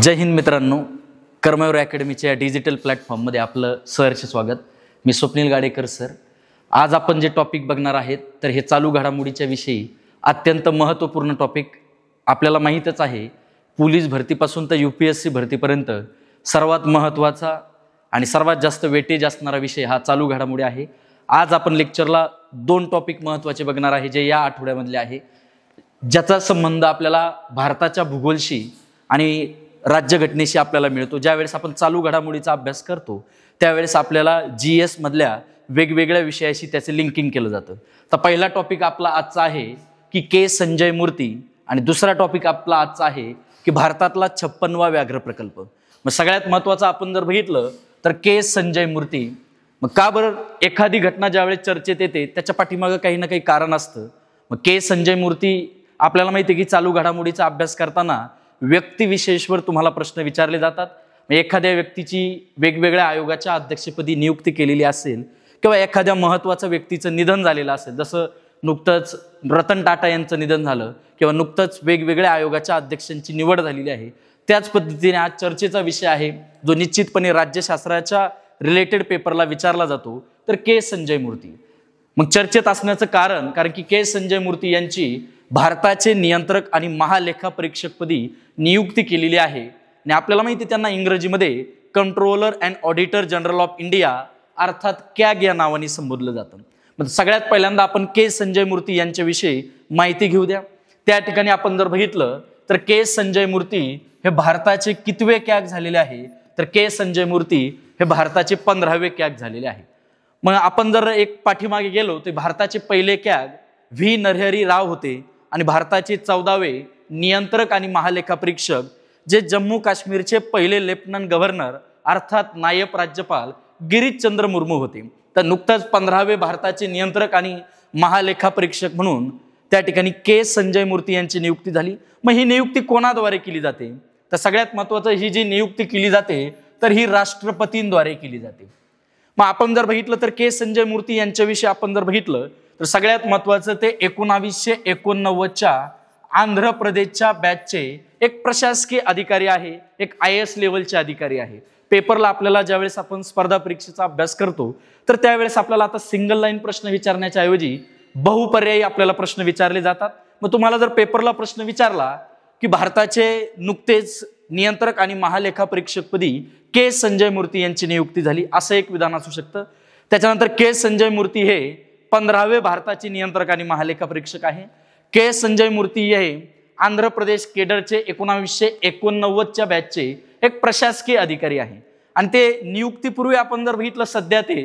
जय हिंद मित्रांनो, कर्मयोर अकॅडमीच्या या डिजिटल प्लॅटफॉर्ममध्ये आपलं सहर्ष स्वागत. मी स्वप्नील गाडेकर सर. आज आपण जे टॉपिक बघणार आहेत तर हे चालू घडामोडीच्या विषयी अत्यंत महत्त्वपूर्ण टॉपिक. आपल्याला माहीतच आहे, पोलीस भरतीपासून तर UPSC भरतीपर्यंत सर्वात महत्त्वाचा आणि सर्वात जास्त वेटेज असणारा विषय हा चालू घडामोडी आहे. आज आपण लेक्चरला 2 टॉपिक महत्त्वाचे बघणार आहे जे या आठवड्यामधले आहे, ज्याचा संबंध आपल्याला भारताच्या भूगोलशी आणि राज्यघटनेशी आपल्याला मिळतो. ज्यावेळेस आपण चालू घडामोडीचा अभ्यास करतो त्यावेळेस आपल्याला GS मधल्या वेगवेगळ्या विषयाशी त्याचे लिंकिंग केलं जातं. तर पहिला टॉपिक आपला आजचा आहे की के संजय मूर्ती, आणि दुसरा टॉपिक आपला आजचा आहे की भारतातला 56वा व्याघ्र प्रकल्प. मग सगळ्यात महत्त्वाचं आपण जर बघितलं तर के संजय मूर्ती. मग का बरं एखादी घटना ज्यावेळेस चर्चेत येते त्याच्या पाठीमागं काही ना काही कारण असतं. मग के संजय मूर्ती आपल्याला माहिती आहे की चालू घडामोडीचा अभ्यास करताना व्यक्तिविशेषवर तुम्हाला प्रश्न विचारले जातात. एखाद्या व्यक्तीची वेगवेगळ्या आयोगाच्या अध्यक्षपदी नियुक्ती केलेली असेल किंवा एखाद्या महत्त्वाच्या व्यक्तीचं निधन झालेलं असेल, जसं नुकतंच रतन टाटा यांचं निधन झालं किंवा नुकतंच वेगवेगळ्या आयोगाच्या अध्यक्षांची निवड झालेली आहे, त्याच पद्धतीने आज चर्चेचा विषय आहे जो निश्चितपणे राज्यशास्त्राच्या रिलेटेड पेपरला विचारला जातो, तर के संजय मूर्ती. मग चर्चेत असण्याचं कारण की के संजय मूर्ती यांची भारताचे नियंत्रक आणि महालेखापरीक्षकपदी नियुक्ती केलेली आहे. आणि आपल्याला माहिती आहे त्यांना इंग्रजीमध्ये controller and auditor general of India अर्थात कॅग या नावाने संबोधलं जातं. मग सगळ्यात पहिल्यांदा आपण के संजय मूर्ती यांच्याविषयी माहिती घेऊ द्या. त्या ठिकाणी आपण जर बघितलं तर के संजय मूर्ती हे भारताचे कितवे कॅग झालेले आहे, तर के संजय मूर्ती हे भारताचे 15वे कॅग झालेले आहे. मग आपण जर एक पाठीमागे गेलो तर भारताचे पहिले कॅग V नरहरी राव होते आणि भारताचे 14वे नियंत्रक आणि महालेखापरीक्षक जे जम्मू काश्मीरचे पहिले लेफ्टनंट गव्हर्नर अर्थात नायब राज्यपाल गिरीशचंद्र मुर्मू होते. तर नुकताच 15वे भारताचे नियंत्रक आणि महालेखापरीक्षक म्हणून त्या ठिकाणी के संजय मूर्ती यांची नियुक्ती झाली. मग ही नियुक्ती कोणाद्वारे केली जाते, तर सगळ्यात महत्त्वाचं ही जी नियुक्ती केली जाते तर ही राष्ट्रपतींद्वारे केली जाते. मग आपण जर बघितलं तर के संजय मूर्ती यांच्याविषयी आपण जर बघितलं तर सगळ्यात महत्त्वाचं ते 1989च्या आंध्र प्रदेशच्या बॅचचे एक प्रशासकीय अधिकारी आहे, एक IAS लेवलचे अधिकारी आहे. पेपरला आपल्याला ज्यावेळेस आपण स्पर्धा परीक्षेचा अभ्यास करतो तर त्यावेळेस आपल्याला आता सिंगल लाईन प्रश्न विचारण्याच्या ऐवजी बहुपर्यायी आपल्याला प्रश्न विचारले जातात. मग तुम्हाला जर पेपरला प्रश्न विचारला की भारताचे नुकतेच नियंत्रक आणि महालेखापरीक्षकपदी के संजय मूर्ती यांची नियुक्ती झाली, असं एक विधान असू शकतं. त्याच्यानंतर के संजय मूर्ती हे 15वे भारताचे नियंत्रक आणि महालेखापरीक्षक आहे. के संजय मूर्ती हे आंध्र प्रदेश केडरचे 1989च्या बॅचचे एक प्रशासकीय अधिकारी आहे. आणि ते नियुक्तीपूर्वी आपण जर बघितलं सध्या ते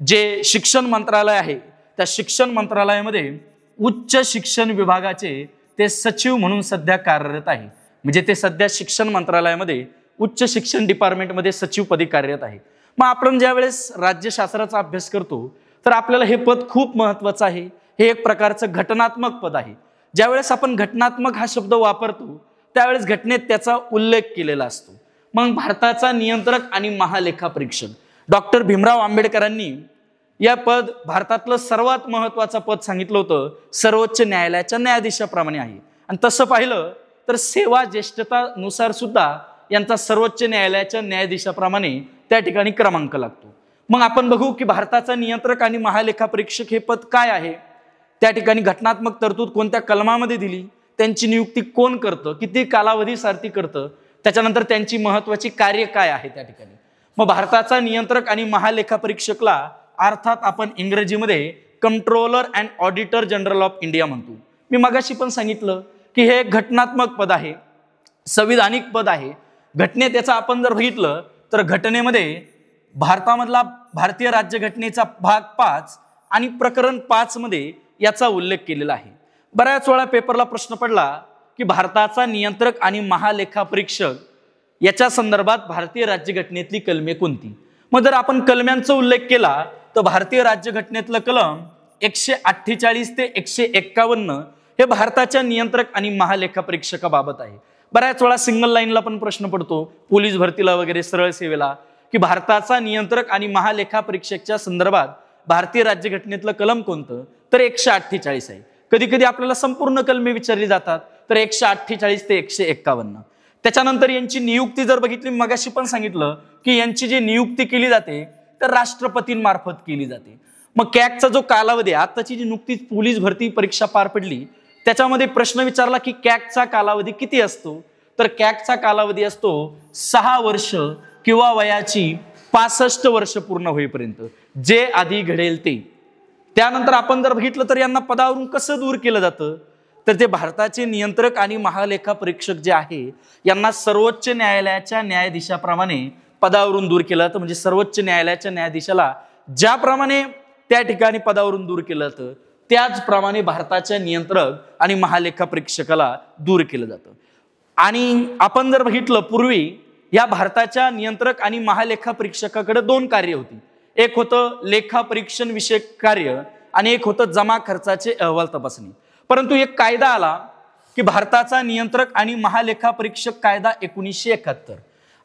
जे शिक्षण मंत्रालय आहे त्या शिक्षण मंत्रालयामध्ये उच्च शिक्षण विभागाचे ते सचिव म्हणून सध्या कार्यरत आहे. म्हणजे ते सध्या शिक्षण मंत्रालयामध्ये उच्च शिक्षण डिपार्टमेंटमध्ये सचिवपदी कार्यरत आहे. मग आपण ज्यावेळेस राज्यशास्त्राचा अभ्यास करतो तर आपल्याला हे पद खूप महत्त्वाचं आहे. हे एक प्रकारचं घटनात्मक पद आहे. ज्यावेळेस आपण घटनात्मक हा शब्द वापरतो त्यावेळेस घटनेत त्याचा उल्लेख केलेला असतो. मग भारताचा नियंत्रक आणि महालेखापरीक्षक डॉक्टर भीमराव आंबेडकरांनी या पद भारतातलं सर्वात महत्त्वाचं पद सांगितलं होतं, सर्वोच्च न्यायालयाच्या न्यायाधीशाप्रमाणे आहे. आणि तसं पाहिलं तर सेवा ज्येष्ठतानुसार सुद्धा यांचा सर्वोच्च न्यायालयाच्या न्यायाधीशाप्रमाणे त्या ठिकाणी क्रमांक लागतो. मग आपण बघू की भारताचा नियंत्रक आणि महालेखापरीक्षक हे पद काय आहे, त्या ठिकाणी घटनात्मक तरतूद कोणत्या कलमामध्ये दिली, त्यांची नियुक्ती कोण करतं, किती कालावधीसाठी करतं, त्याच्यानंतर त्यांची महत्त्वाची कार्य काय आहे त्या ठिकाणी. मग भारताचा नियंत्रक आणि महालेखापरीक्षकला अर्थात आपण इंग्रजीमध्ये controller and auditor general of India म्हणतो. मी मगाशी पण सांगितलं की हे घटनात्मक पद आहे, संविधानिक पद आहे. घटनेत याचा आपण जर बघितलं तर घटनेमध्ये भारतामधला भारतीय राज्यघटनेचा भाग 5 आणि प्रकरण 5 मध्ये याचा उल्लेख केलेला आहे. बऱ्याच वेळा पेपरला प्रश्न पडला की भारताचा नियंत्रक आणि महालेखापरीक्षक याच्या संदर्भात भारतीय राज्यघटनेतली कलमे कोणती. मग जर आपण कलमांचा उल्लेख केला तर भारतीय राज्यघटनेतलं कलम 148 ते 151 हे भारताच्या नियंत्रक आणि महालेखापरीक्षकाबाबत आहे. बऱ्याच वेळा सिंगल लाईनला पण प्रश्न पडतो पोलीस भरतीला वगैरे सरळ सेवेला की भारताचा नियंत्रक आणि महालेखापरीक्षकच्या संदर्भात भारतीय राज्यघटनेतलं कलम कोणतं, तर 148 आहे. कधी कधी आपल्याला संपूर्ण कलमे विचारली जातात तर 148 ते 151. त्याच्यानंतर यांची नियुक्ती जर बघितली, मगाशी पण सांगितलं की यांची जी नियुक्ती केली जाते तर राष्ट्रपतींमार्फत केली जाते. मग कॅगचा जो कालावधी आहे, आताची जी नुकतीच पोलीस भरती परीक्षा पार पडली त्याच्यामध्ये प्रश्न विचारला की कॅगचा कालावधी किती असतो, तर कॅगचा कालावधी असतो 6 वर्ष किंवा वयाची 65 वर्ष पूर्ण होईपर्यंत, जे आधी घडेल ते. त्यानंतर आपण जर बघितलं तर यांना पदावरून कसं दूर केलं जातं, तर ते भारताचे नियंत्रक आणि महालेखा परीक्षक जे आहे यांना सर्वोच्च न्यायालयाच्या न्यायाधीशाप्रमाणे पदावरून दूर केलं जातं. म्हणजे सर्वोच्च न्यायालयाच्या न्यायाधीशाला ज्याप्रमाणे त्या ठिकाणी पदावरून दूर केलं जातं त्याचप्रमाणे भारताच्या नियंत्रक आणि महालेखा परीक्षकाला दूर केलं जातं. आणि आपण जर बघितलं, पूर्वी या भारताच्या नियंत्रक आणि महालेखा परीक्षकाकडे 2 कार्य होती. एक होतं लेखा परीक्षण विषयक कार्य आणि एक होतं जमा खर्चाचे अहवाल तपासणी. परंतु एक कायदा आला की भारताचा नियंत्रक आणि महालेखा परीक्षक कायदा 1971,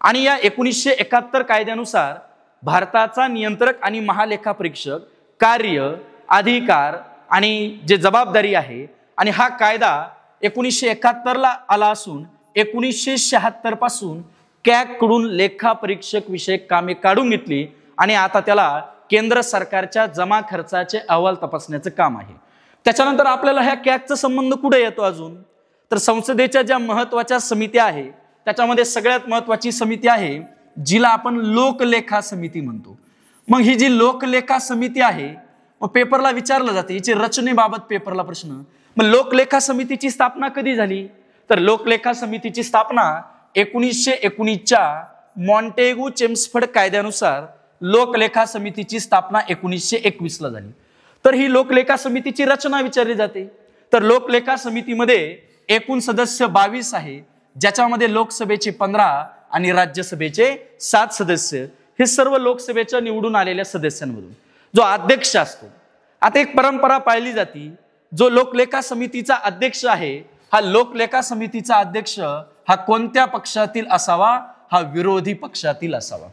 आणि या 1971 कायद्यानुसार भारताचा नियंत्रक आणि महालेखा परीक्षक कार्य, अधिकार आणि जे जबाबदारी आहे, आणि हा कायदा 1971 आला असून 1976 पासून कॅग कडून लेखा परीक्षक विषयक कामे काढून घेतली आणि आता त्याला केंद्र सरकारच्या जमा खर्चाचे अहवाल तपासण्याचं काम आहे. त्याच्यानंतर आपल्याला ह्या कॅगचा संबंध कुठे येतो अजून, तर संसदेच्या ज्या महत्वाच्या समित्या आहे त्याच्यामध्ये सगळ्यात महत्वाची समिती आहे जिला आपण लोकलेखा समिती म्हणतो. मग ही जी लोकलेखा समिती आहे, मग पेपरला विचारलं जाते याची रचनेबाबत पेपरला प्रश्न, मग लोकलेखा समितीची स्थापना कधी झाली, तर लोकलेखा समितीची स्थापना 1919च्या मॉन्टेगू चेम्सफोर्ड कायद्यानुसार लोकलेखा समितीची स्थापना 1921 ला झाली. तर ही लोकलेखा समितीची रचना विचारली जाते. तर लोकलेखा समितीमध्ये एकूण सदस्य 22 आहे, ज्याच्यामध्ये लोकसभेचे 15 आणि राज्यसभेचे 7 सदस्य, हे सर्व लोकसभेच्या निवडून आलेल्या सदस्यांमधून जो अध्यक्ष असतो. आता एक परंपरा पाळली जाते, जो लोकलेखा समितीचा अध्यक्ष आहे हा लोकलेखा समितीचा अध्यक्ष हा कोणत्या पक्षातील असावा, हा विरोधी पक्षातील असावा.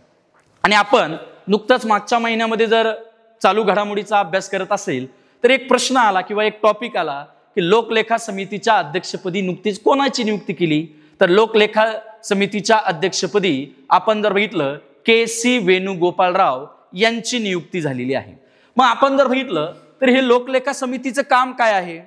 आणि आपण नुकताच मागच्या महिन्यामध्ये जर चालू घडामोडीचा अभ्यास करत असेल तर एक प्रश्न आला किंवा एक टॉपिक आला की लोकलेखा समितीच्या अध्यक्षपदी नुकतीच कोणाची नियुक्ती केली, तर लोकलेखा समितीच्या अध्यक्षपदी आपण जर बघितलं के.सी. वेणुगोपालराव यांची नियुक्ती झालेली आहे. मग आपण जर बघितलं तर हे लोकलेखा समितीचं काम काय आहे,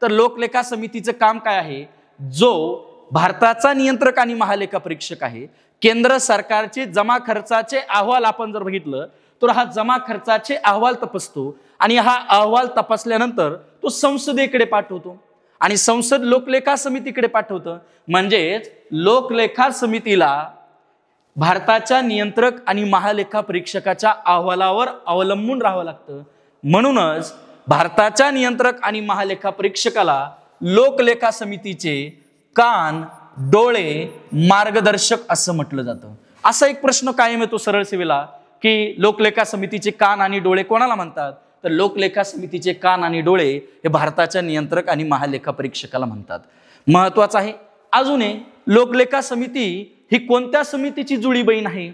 तर लोकलेखा समितीचं काम काय आहे, जो भारताचा नियंत्रक आणि महालेखा परीक्षक आहे, केंद्र सरकारचे जमा खर्चाचे अहवाल आपण जर बघितलं तर हा जमा खर्चाचे अहवाल तपासतो आणि हा अहवाल तपासल्यानंतर तो संसदेकडे पाठवतो आणि संसद लोकलेखा समितीकडे पाठवतं. म्हणजेच लोकलेखा समितीला भारताच्या नियंत्रक आणि महालेखा परीक्षकाच्या अहवालावर अवलंबून राहावं लागतं. म्हणूनच भारताच्या नियंत्रक आणि महालेखा परीक्षकाला लोकलेखा समितीचे कान, डोळे, मार्गदर्शक असं म्हटलं जातं. असा एक प्रश्न कायम येतो सरळ सेवेला की लोकलेखा समितीचे कान आणि डोळे कोणाला म्हणतात, तर लोकलेखा समितीचे कान आणि डोळे हे भारताच्या नियंत्रक आणि महालेखा परीक्षकाला म्हणतात. महत्वाचं आहे. अजून लोकलेखा समिती ही कोणत्या समितीची जुळी बहीण आहे,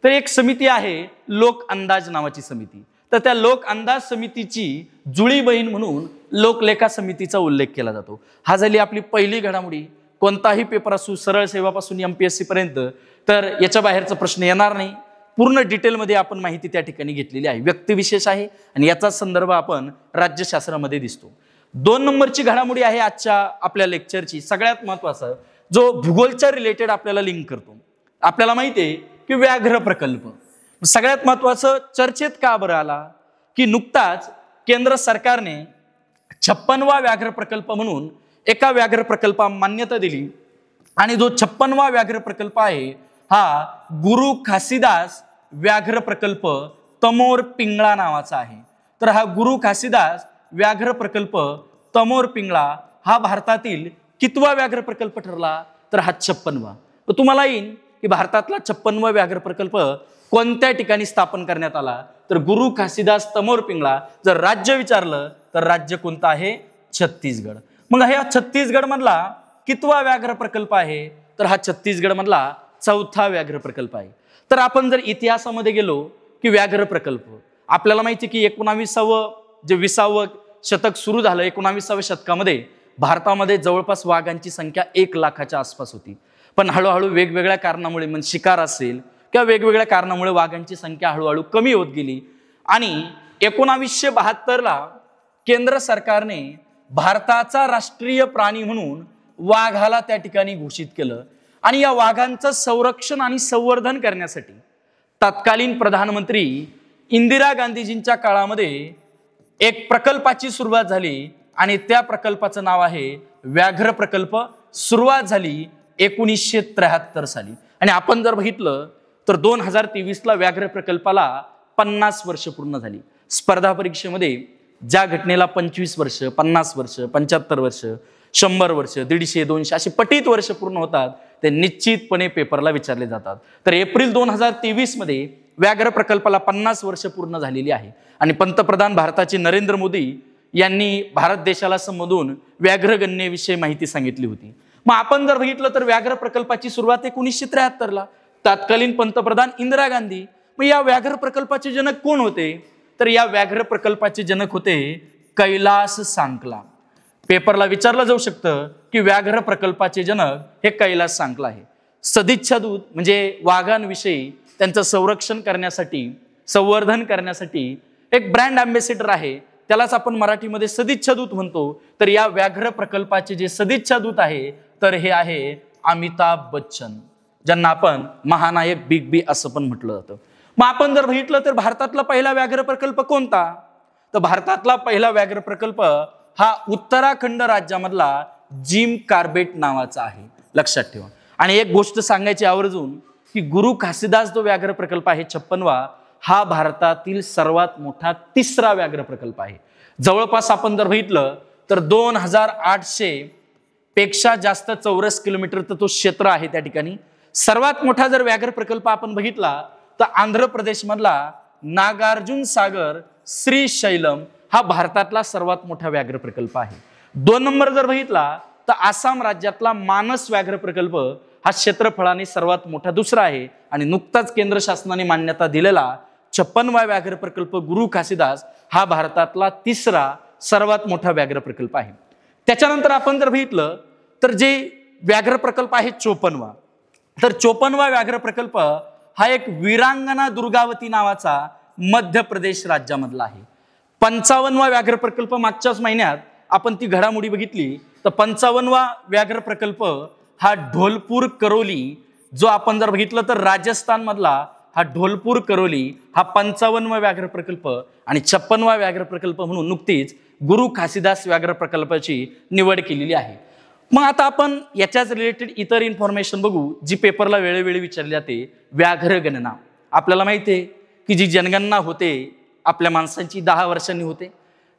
तर एक समिती आहे लोक अंदाज नावाची समिती. तर त्या लोक अंदाज समितीची जुळी बहीण म्हणून लोकलेखा समितीचा उल्लेख केला जातो. हा झाली आपली पहिली घडामोडी. कोणताही पेपर असू, सरळ सेवापासून MPSC पर्यंत, तर याच्या बाहेरचा प्रश्न येणार नाही. पूर्ण डिटेलमध्ये आपण माहिती त्या ठिकाणी घेतलेली आहे. व्यक्तिविशेष आहे आणि याचा संदर्भ आपण राज्यशास्त्रामध्ये दिसतो. 2 नंबरची घडामोडी आहे आजच्या आपल्या लेक्चरची सगळ्यात महत्वाचा, जो भूगोलच्या रिलेटेड आपल्याला लिंक करतो. आपल्याला माहिती आहे की व्याघ्र प्रकल्प सगळ्यात महत्वाचं चर्चेत का बरं आला, की नुकताच केंद्र सरकारने 56वा व्याघ्र प्रकल्प म्हणून एका व्याघ्र प्रकल्पाला मान्यता दिली आणि जो 56वा व्याघ्र प्रकल्प आहे हा गुरु घासीदास व्याघ्र प्रकल्प तमोर पिंगळा नावाचा आहे. तर हा गुरु घासीदास व्याघ्र प्रकल्प तमोर पिंगळा हा भारतातील कितवा व्याघ्र प्रकल्प ठरला, तर हा 56वा. तर तुम्हाला येईल की भारतातला 56वा व्याघ्र प्रकल्प कोणत्या ठिकाणी स्थापन करण्यात आला, तर गुरु घासीदास तमोर पिंगळा. जर राज्य विचारलं तर राज्य कोणतं आहे, छत्तीसगड. मग हा छत्तीसगड मधला कितवा व्याघ्र प्रकल्प आहे, तर हा छत्तीसगड मधला 4था व्याघ्र प्रकल्प आहे. तर आपण जर इतिहासामध्ये गेलो की व्याघ्र प्रकल्प आपल्याला माहिती की 20वे शतक सुरू झालं. 19व्या शतकामध्ये भारतामध्ये जवळपास वाघांची संख्या 1 लाखाच्या आसपास होती. पण हळूहळू वेगवेगळ्या कारणामुळे म्हणजे शिकार असेल किंवा वेगवेगळ्या कारणामुळे वाघांची संख्या हळूहळू कमी होत गेली आणि 1972ला केंद्र सरकारने भारताचा राष्ट्रीय प्राणी म्हणून वाघाला त्या ठिकाणी घोषित केलं आणि या वाघांचं संरक्षण आणि संवर्धन करण्यासाठी तत्कालीन प्रधानमंत्री इंदिरा गांधीजींच्या काळामध्ये एक प्रकल्पाची सुरुवात झाली आणि त्या प्रकल्पाचं नाव आहे व्याघ्र प्रकल्प. सुरुवात झाली 1973 साली आणि आपण जर बघितलं तर 2023ला व्याघ्र प्रकल्पाला 50 वर्ष पूर्ण झाली. स्पर्धा परीक्षेमध्ये ज्या घटनेला 25 वर्ष, 50 वर्ष, 75 वर्ष, 100 वर्ष, 150, 200 अशी पटीत वर्ष पूर्ण होतात ते निश्चितपणे पेपरला विचारले जातात. तर एप्रिल 2023 मध्ये व्याघ्र प्रकल्पाला 50 वर्ष पूर्ण झालेली आहे आणि पंतप्रधान भारताचे नरेंद्र मोदी यांनी भारत देशाला संबोधून व्याघ्रगणनेविषयी माहिती सांगितली होती. मग आपण जर बघितलं तर व्याघ्र प्रकल्पाची सुरुवात 1973ला तत्कालीन पंतप्रधान इंदिरा गांधी. मग या व्याघ्र प्रकल्पाचे जनक कोण होते तर या व्याघ्र प्रकल्पाचे जनक होते कैलास सांकला. पेपरला विचारलं जाऊ शकतं की व्याघ्र प्रकल्पाचे जनक हे कैलास सांकला आहे. सदिच्छा दूत म्हणजे वाघांविषयी त्यांचं संरक्षण करण्यासाठी संवर्धन करण्यासाठी एक ब्रँड अँबॅसेडर आहे, त्यालाच आपण मराठीमध्ये सदिच्छा दूत म्हणतो. तर या व्याघ्र प्रकल्पाचे जे सदिच्छा दूत आहे तर हे आहे अमिताभ बच्चन, ज्यांना आपण महानायक बिग बी असं पण म्हटलं जातं. मग आपण जर बघितलं तर भारतातला पहिला व्याघ्र प्रकल्प कोणता तर भारतातला पहिला व्याघ्र प्रकल्प हा उत्तराखंड राज्यामधला जिम कार्बेट नावाचा आहे, लक्षात ठेवा. आणि एक गोष्ट सांगायची आवर्जून की गुरु घासीदास जो व्याघ्र प्रकल्प आहे 56वा हा भारतातील सर्वात मोठा 3रा व्याघ्र प्रकल्प आहे. जवळपास आपण जर बघितलं तर 2800 पेक्षा जास्त चौरस किलोमीटर तो क्षेत्र आहे त्या ठिकाणी. सर्वात मोठा जर व्याघ्र प्रकल्प आपण बघितला तर आंध्र प्रदेश मधला नागार्जुन सागर श्रीशैलम हा भारतातला सर्वात मोठा व्याघ्र प्रकल्प आहे. 2 नंबर जर बघितला तर आसाम राज्यातला मानस व्याघ्र प्रकल्प हा क्षेत्रफळाने सर्वात मोठा 2रा आहे आणि नुकताच केंद्र शासनाने मान्यता दिलेला 56वा व्याघ्र प्रकल्प गुरु घासीदास हा भारतातला 3रा सर्वात मोठा व्याघ्र प्रकल्प आहे. त्याच्यानंतर आपण जर बघितलं तर जे व्याघ्र प्रकल्प आहे 54वा तर 54वा व्याघ्र प्रकल्प हा एक वीरांगना दुर्गावती नावाचा मध्य प्रदेश राज्यामधला आहे. 55वा व्याघ्र प्रकल्प मागच्याच महिन्यात आपण ती घडामोडी बघितली तर 55वा व्याघ्र प्रकल्प हा ढोलपूर करोली जो आपण जर बघितलं तर राजस्थान मधला हा ढोलपूर करोली हा 55वा व्याघ्र प्रकल्प आणि 56वा व्याघ्र प्रकल्प म्हणून नुकतीच गुरु घासीदास व्याघ्र प्रकल्पाची निवड केलेली आहे. मग आता आपण याच्याच रिलेटेड इतर इन्फॉर्मेशन बघू जी पेपरला वेळोवेळी विचारली जाते. व्याघ्र गणना आपल्याला माहिती आहे की जी जनगणना होते आपल्या माणसांची 10 वर्षांनी होते.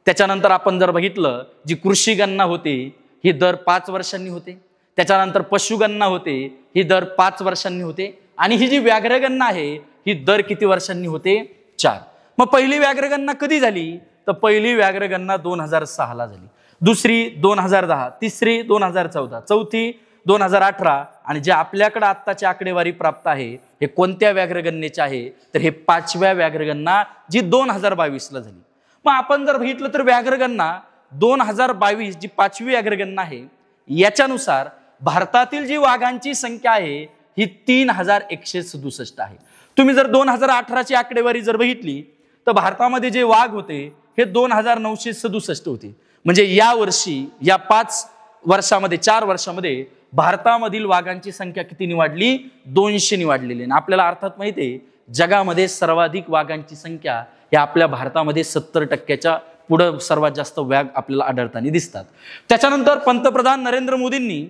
त्याच्यानंतर आपण जर बघितलं जी कृषी गणना होते ही दर 5 वर्षांनी होते. त्याच्यानंतर पशुगणना होते ही दर 5 वर्षांनी होते आणि ही जी व्याघ्र गणना आहे ही दर किती वर्षांनी होते 4. मग पहिली व्याघ्र गणना कधी झाली तर पहिली व्याघ्र गणना 2006ला झाली, दुसरी 2010, तिसरी 2014, चौथी 2018 आणि जे आपल्याकडे आत्ताची आकडेवारी प्राप्त आहे हे कोणत्या व्याघ्रगणनेचे आहे तर हे 5व्या व्याघ्रगणना जी 2022ला झाली. मग आपण जर बघितलं तर व्याघ्रगणना 2022 जी 5वी व्याघ्रगणना आहे याच्यानुसार भारतातील जी वाघांची संख्या आहे ही 3167 आहे. तुम्ही जर 2018ची आकडेवारी जर बघितली तर भारतामध्ये जे वाघ होते हे 2967 होते. म्हणजे या वर्षी या 5 वर्षामध्ये 4 वर्षामध्ये भारतामधील वाघांची संख्या किती निवाढली 200 निवाढलेली. आणि आपल्याला अर्थात माहिती आहे जगामध्ये सर्वाधिक वाघांची संख्या ही आपल्या भारतामध्ये 70% पुढे सर्वात जास्त वाघ आपल्याला आढळताना दिसतात. त्याच्यानंतर पंतप्रधान नरेंद्र मोदींनी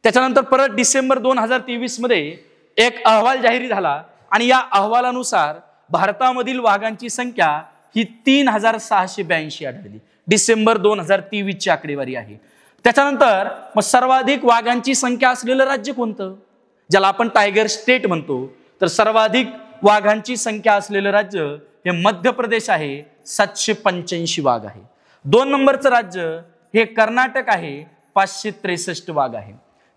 त्याच्यानंतर परत डिसेंबर 2023 मध्ये एक अहवाल जाहीर झाला आणि या अहवालानुसार भारतामधील वाघांची संख्या ही 3682 आढळली. डिसेंबर 2023ची आकडेवारी आहे. त्याच्यानंतर मग सर्वाधिक वाघांची संख्या असलेलं राज्य कोणतं ज्याला आपण टायगर स्टेट म्हणतो तर सर्वाधिक वाघांची संख्या असलेलं राज्य हे मध्य प्रदेश आहे, 785 वाघ आहे. 2 नंबरचं राज्य हे कर्नाटक आहे, 563 वाघ आहे.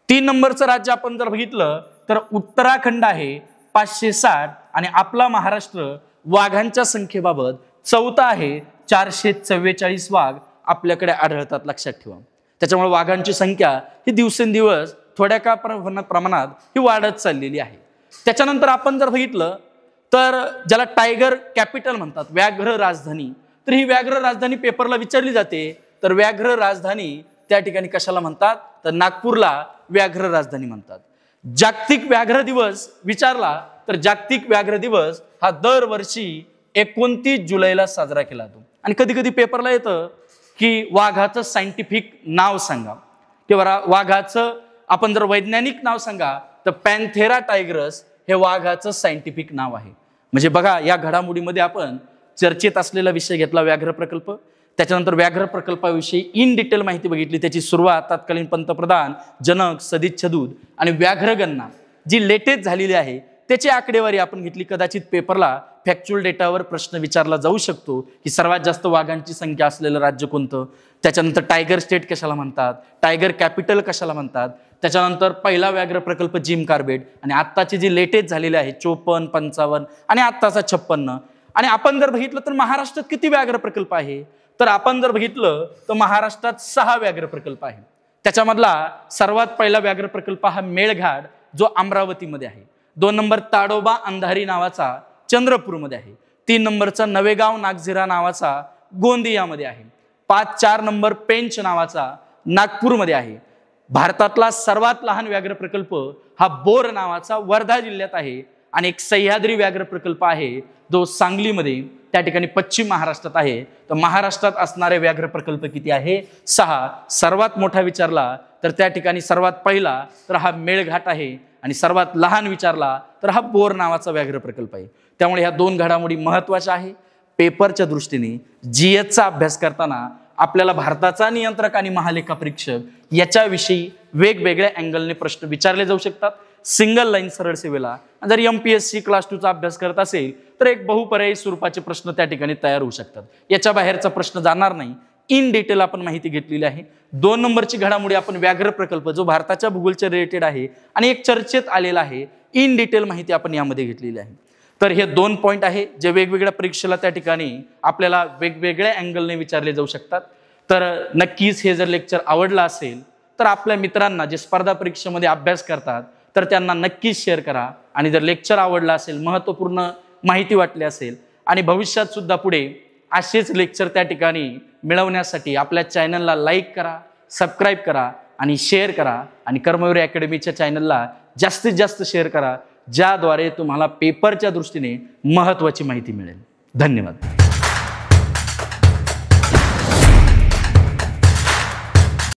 3 नंबरचं राज्य आपण जर बघितलं तर उत्तराखंड आहे 560 आणि आपला महाराष्ट्र वाघांच्या संख्येबाबत 4था आहे, 444 वाघ आपल्याकडे आढळतात, लक्षात ठेवा. त्याच्यामुळे वाघांची संख्या ही दिवसेंदिवस थोड्या का प्रमाणात ही वाढत चाललेली आहे. त्याच्यानंतर आपण जर बघितलं तर ज्याला टायगर कॅपिटल म्हणतात, व्याघ्र राजधानी, तर ही व्याघ्र राजधानी पेपरला विचारली जाते. तर व्याघ्र राजधानी त्या ठिकाणी कशाला म्हणतात, तर नागपूरला व्याघ्र राजधानी म्हणतात. जागतिक व्याघ्र दिवस विचारला तर जागतिक व्याघ्र दिवस हा दरवर्षी 29 जुलैला साजरा केला जातो. आणि कधी कधी पेपरला येतं की वाघाचं सायंटिफिक नाव सांगा किंवा वाघाचं आपण जर वैज्ञानिक नाव सांगा तर पॅन्थेरा टायग्रस हे वाघाचं सायंटिफिक नाव आहे. म्हणजे बघा, या घडामोडीमध्ये आपण चर्चेत असलेला विषय घेतला व्याघ्र प्रकल्प, त्याच्यानंतर व्याघ्र प्रकल्पाविषयी इन डिटेल माहिती बघितली, त्याची सुरुवात, तत्कालीन पंतप्रधान, जनक, सदिच्छा दूत आणि व्याघ्र गणना जी लेटेस्ट झालेली आहे त्याची आकडेवारी आपण घेतली. कदाचित पेपरला फॅक्च्युअल डेटावर प्रश्न विचारला जाऊ शकतो की सर्वात जास्त वाघांची संख्या असलेलं राज्य कोणतं, त्याच्यानंतर टायगर स्टेट कशाला म्हणतात, टायगर कॅपिटल कशाला म्हणतात, त्याच्यानंतर पहिला व्याघ्र प्रकल्प जिम कार्बेट, आणि आत्ताची जी लेटेस्ट झालेली आहे 54, 55 आणि आत्ताचा 56. आणि आपण जर बघितलं तर महाराष्ट्रात किती व्याघ्र प्रकल्प आहे, तर आपण जर बघितलं तर महाराष्ट्रात 6 व्याघ्र प्रकल्प आहे. त्याच्यामधला सर्वात पहिला व्याघ्र प्रकल्प हा मेळघाट जो अमरावतीमध्ये आहे. 2 नंबर ताडोबा अंधारी नावाचा चंद्रपूरमध्ये आहे. 3 नंबरचा नवेगाव नागझिरा नावाचा गोंदियामध्ये आहे. 4 नंबर पेंच नावाचा नागपूरमध्ये आहे. भारतातला सर्वात लहान व्याघ्र प्रकल्प हा बोर नावाचा वर्धा जिल्ह्यात आहे. आणि एक सह्याद्री व्याघ्र प्रकल्प आहे जो सांगलीमध्ये, त्या ठिकाणी पश्चिम महाराष्ट्रात आहे. तर महाराष्ट्रात असणारे व्याघ्र प्रकल्प किती आहे, 6. सर्वात मोठा विचारला तर त्या ठिकाणी सर्वात पहिला तर हा मेळघाट आहे, आणि सर्वात लहान विचारला तर हा बोर नावाचा व्याघ्र प्रकल्प आहे. त्यामुळे ह्या 2 घडामोडी महत्त्वाच्या आहे. पेपरच्या दृष्टीने जीएसचा अभ्यास करताना आपल्याला भारताचा नियंत्रक आणि महालेखा परीक्षक याच्याविषयी वेगवेगळ्या अँगलने प्रश्न विचारले जाऊ शकतात. सिंगल लाईन सरळ सेवेला जर MPSC क्लास 2चा अभ्यास करत असेल तर एक बहुपर्यायी स्वरूपाचे प्रश्न त्या ठिकाणी तयार होऊ शकतात. याच्या बाहेरचा प्रश्न जाणार नाही. इन डिटेल आपण माहिती घेतलेली आहे. 2 नंबरची घडामोडी आपण व्याघ्र प्रकल्प जो भारताच्या भूगोलच्या रिलेटेड आहे आणि एक चर्चेत आलेला आहे, इन डिटेल माहिती आपण यामध्ये घेतलेली आहे. तर हे 2 पॉईंट आहे जे वेगवेगळ्या परीक्षेला त्या ठिकाणी आपल्याला वेगवेगळ्या अँगलने विचारले जाऊ शकतात. तर नक्कीच हे जर लेक्चर आवडलं असेल तर आपल्या मित्रांना जे स्पर्धा परीक्षेमध्ये अभ्यास करतात तर त्यांना नक्कीच शेअर करा. आणि जर लेक्चर आवडलं असेल, महत्त्वपूर्ण माहिती वाटली असेल आणि भविष्यात सुद्धा पुढे असेच लेक्चर त्या ठिकाणी मिळवण्यासाठी आपल्या चॅनलला लाईक करा, सबस्क्राईब करा आणि शेअर करा. आणि कर्मवीर अकॅडमीच्या चॅनलला जास्तीत जास्त शेअर करा, ज्याद्वारे तुम्हाला पेपरच्या दृष्टीने महत्त्वाची माहिती मिळेल. धन्यवाद.